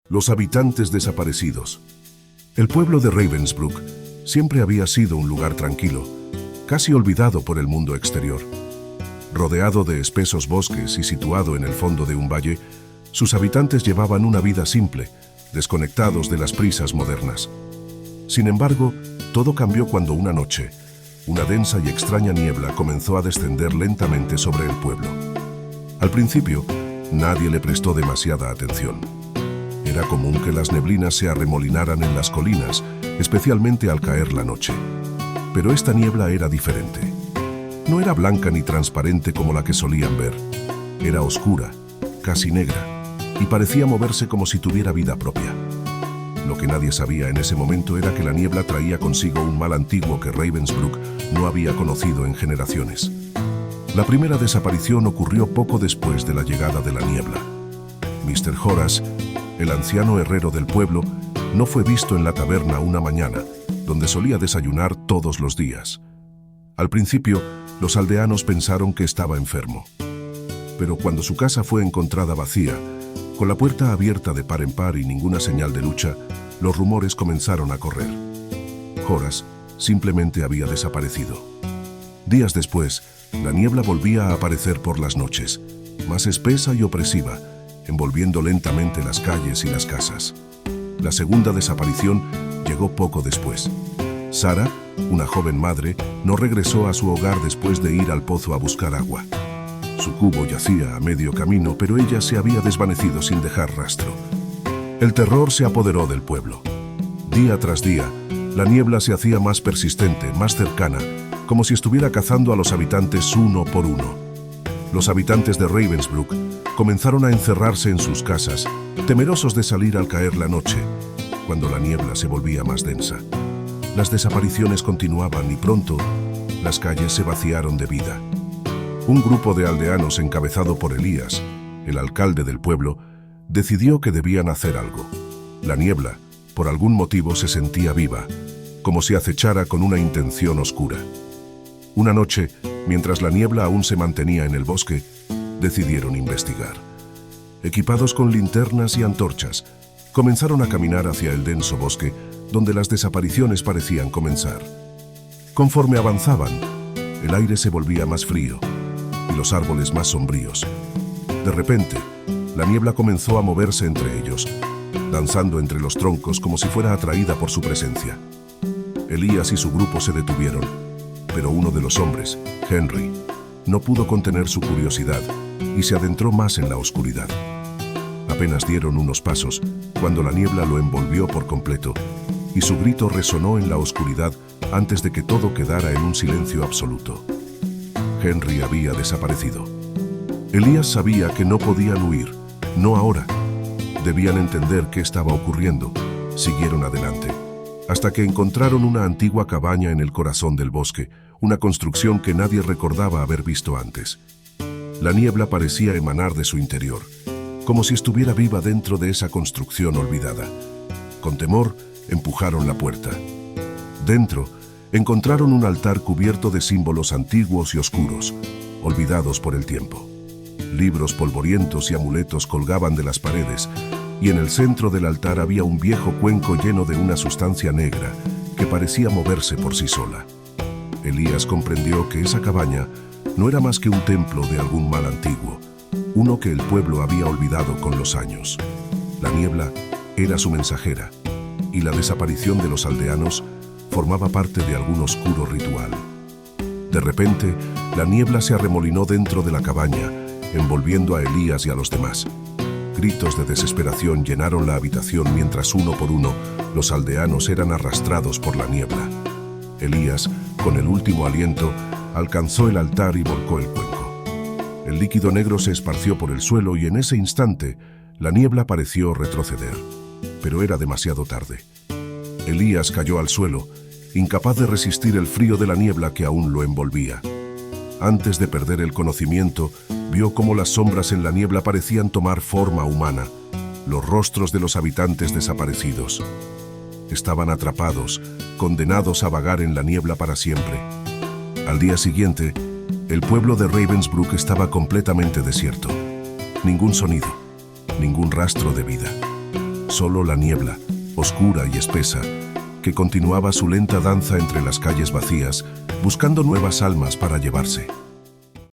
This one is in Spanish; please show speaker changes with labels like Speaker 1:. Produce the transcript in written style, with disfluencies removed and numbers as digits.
Speaker 1: Los habitantes desaparecidos. El pueblo de Ravensbrück siempre había sido un lugar tranquilo, casi olvidado por el mundo exterior. Rodeado de espesos bosques y situado en el fondo de un valle, sus habitantes llevaban una vida simple, desconectados de las prisas modernas. Sin embargo, todo cambió cuando una noche, una densa y extraña niebla comenzó a descender lentamente sobre el pueblo. Al principio, nadie le prestó demasiada atención. Era común que las neblinas se arremolinaran en las colinas, especialmente al caer la noche. Pero esta niebla era diferente. No era blanca ni transparente como la que solían ver. Era oscura, casi negra, y parecía moverse como si tuviera vida propia. Lo que nadie sabía en ese momento era que la niebla traía consigo un mal antiguo que Ravensbrück no había conocido en generaciones. La primera desaparición ocurrió poco después de la llegada de la niebla. Mr. Horace, el anciano herrero del pueblo, no fue visto en la taberna una mañana, donde solía desayunar todos los días. Al principio, los aldeanos pensaron que estaba enfermo. Pero cuando su casa fue encontrada vacía, con la puerta abierta de par en par y ninguna señal de lucha, los rumores comenzaron a correr. Horace simplemente había desaparecido. Días después, la niebla volvía a aparecer por las noches, más espesa y opresiva, envolviendo lentamente las calles y las casas. La segunda desaparición llegó poco después. Sarah, una joven madre, no regresó a su hogar después de ir al pozo a buscar agua. Su cubo yacía a medio camino, pero ella se había desvanecido sin dejar rastro. El terror se apoderó del pueblo. Día tras día, la niebla se hacía más persistente, más cercana, como si estuviera cazando a los habitantes uno por uno. Los habitantes de Ravensbrück comenzaron a encerrarse en sus casas, temerosos de salir al caer la noche, cuando la niebla se volvía más densa. Las desapariciones continuaban y pronto, las calles se vaciaron de vida. Un grupo de aldeanos encabezado por Elías, el alcalde del pueblo, decidió que debían hacer algo. La niebla, por algún motivo, se sentía viva, como si acechara con una intención oscura. Una noche, mientras la niebla aún se mantenía en el bosque, decidieron investigar. Equipados con linternas y antorchas, comenzaron a caminar hacia el denso bosque, donde las desapariciones parecían comenzar. Conforme avanzaban, el aire se volvía más frío y los árboles más sombríos. De repente, la niebla comenzó a moverse entre ellos, danzando entre los troncos como si fuera atraída por su presencia. Elías y su grupo se detuvieron, pero uno de los hombres, Henry, no pudo contener su curiosidad y se adentró más en la oscuridad. Apenas dieron unos pasos cuando la niebla lo envolvió por completo y su grito resonó en la oscuridad antes de que todo quedara en un silencio absoluto. Henry había desaparecido. Elías sabía que no podían huir, no ahora. Debían entender qué estaba ocurriendo. Siguieron adelante, hasta que encontraron una antigua cabaña en el corazón del bosque, una construcción que nadie recordaba haber visto antes. La niebla parecía emanar de su interior, como si estuviera viva dentro de esa construcción olvidada. Con temor, empujaron la puerta. Dentro, encontraron un altar cubierto de símbolos antiguos y oscuros, olvidados por el tiempo. Libros polvorientos y amuletos colgaban de las paredes, y en el centro del altar había un viejo cuenco lleno de una sustancia negra que parecía moverse por sí sola. Elías comprendió que esa cabaña no era más que un templo de algún mal antiguo, uno que el pueblo había olvidado con los años. La niebla era su mensajera, y la desaparición de los aldeanos formaba parte de algún oscuro ritual. De repente, la niebla se arremolinó dentro de la cabaña, envolviendo a Elías y a los demás. Gritos de desesperación llenaron la habitación mientras uno por uno los aldeanos eran arrastrados por la niebla. Elías, con el último aliento, alcanzó el altar y volcó el cuenco. El líquido negro se esparció por el suelo y en ese instante la niebla pareció retroceder, pero era demasiado tarde. Elías cayó al suelo, incapaz de resistir el frío de la niebla que aún lo envolvía. Antes de perder el conocimiento, vio cómo las sombras en la niebla parecían tomar forma humana, los rostros de los habitantes desaparecidos. Estaban atrapados, condenados a vagar en la niebla para siempre. Al día siguiente, el pueblo de Ravensbrück estaba completamente desierto. Ningún sonido, ningún rastro de vida. solo la niebla, oscura y espesa, que continuaba su lenta danza entre las calles vacías, buscando nuevas almas para llevarse.